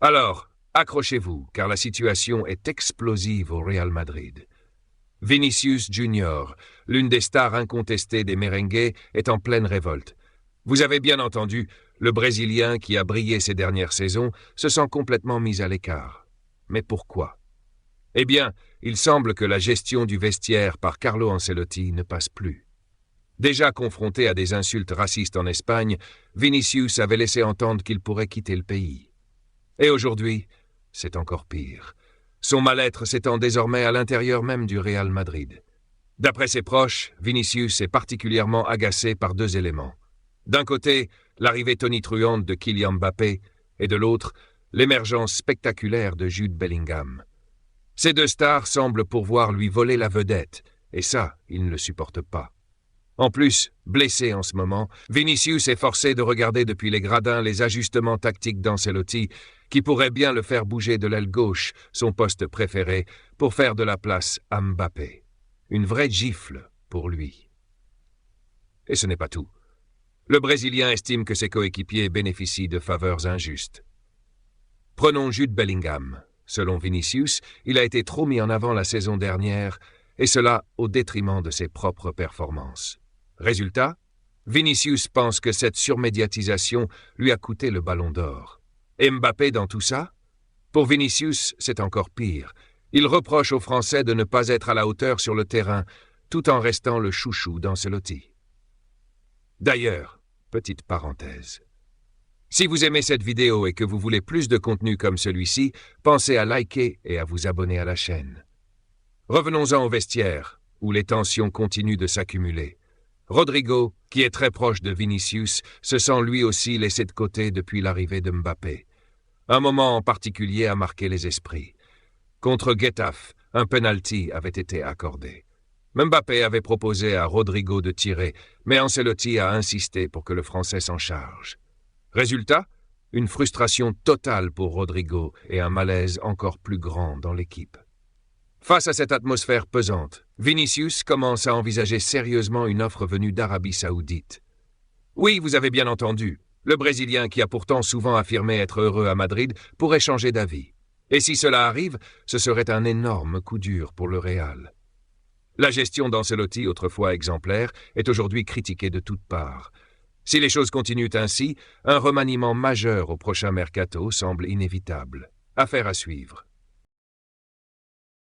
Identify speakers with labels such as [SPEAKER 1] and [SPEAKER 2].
[SPEAKER 1] Alors, accrochez-vous, car la situation est explosive au Real Madrid. Vinicius Junior, l'une des stars incontestées des merengues, est en pleine révolte. Vous avez bien entendu, le Brésilien qui a brillé ces dernières saisons se sent complètement mis à l'écart. Mais pourquoi? Eh bien, il semble que la gestion du vestiaire par Carlo Ancelotti ne passe plus. Déjà confronté à des insultes racistes en Espagne, Vinicius avait laissé entendre qu'il pourrait quitter le pays. Et aujourd'hui, c'est encore pire. Son mal-être s'étend désormais à l'intérieur même du Real Madrid. D'après ses proches, Vinicius est particulièrement agacé par deux éléments. D'un côté, l'arrivée tonitruante de Kylian Mbappé, et de l'autre, l'émergence spectaculaire de Jude Bellingham. Ces deux stars semblent pourvoir lui voler la vedette, et ça, il ne le supporte pas. En plus, blessé en ce moment, Vinicius est forcé de regarder depuis les gradins les ajustements tactiques d'Ancelotti, qui pourraient bien le faire bouger de l'aile gauche, son poste préféré, pour faire de la place à Mbappé. Une vraie gifle pour lui. Et ce n'est pas tout. Le Brésilien estime que ses coéquipiers bénéficient de faveurs injustes. Prenons Jude Bellingham. Selon Vinicius, il a été trop mis en avant la saison dernière, et cela au détriment de ses propres performances. Résultat, Vinicius pense que cette surmédiatisation lui a coûté le ballon d'or. Et Mbappé dans tout ça? Pour Vinicius, c'est encore pire. Il reproche aux Français de ne pas être à la hauteur sur le terrain, tout en restant le chouchou d'Ancelotti. D'ailleurs, petite parenthèse. Si vous aimez cette vidéo et que vous voulez plus de contenu comme celui-ci, pensez à liker et à vous abonner à la chaîne. Revenons-en au vestiaire, où les tensions continuent de s'accumuler. Rodrigo, qui est très proche de Vinicius, se sent lui aussi laissé de côté depuis l'arrivée de Mbappé. Un moment en particulier a marqué les esprits. Contre Getafe, un penalty avait été accordé. Mbappé avait proposé à Rodrigo de tirer, mais Ancelotti a insisté pour que le Français s'en charge. Résultat, une frustration totale pour Rodrigo et un malaise encore plus grand dans l'équipe. Face à cette atmosphère pesante, Vinicius commence à envisager sérieusement une offre venue d'Arabie Saoudite. Oui, vous avez bien entendu, le Brésilien qui a pourtant souvent affirmé être heureux à Madrid pourrait changer d'avis. Et si cela arrive, ce serait un énorme coup dur pour le Real. La gestion d'Ancelotti, autrefois exemplaire, est aujourd'hui critiquée de toutes parts. Si les choses continuent ainsi, un remaniement majeur au prochain mercato semble inévitable. Affaire à suivre.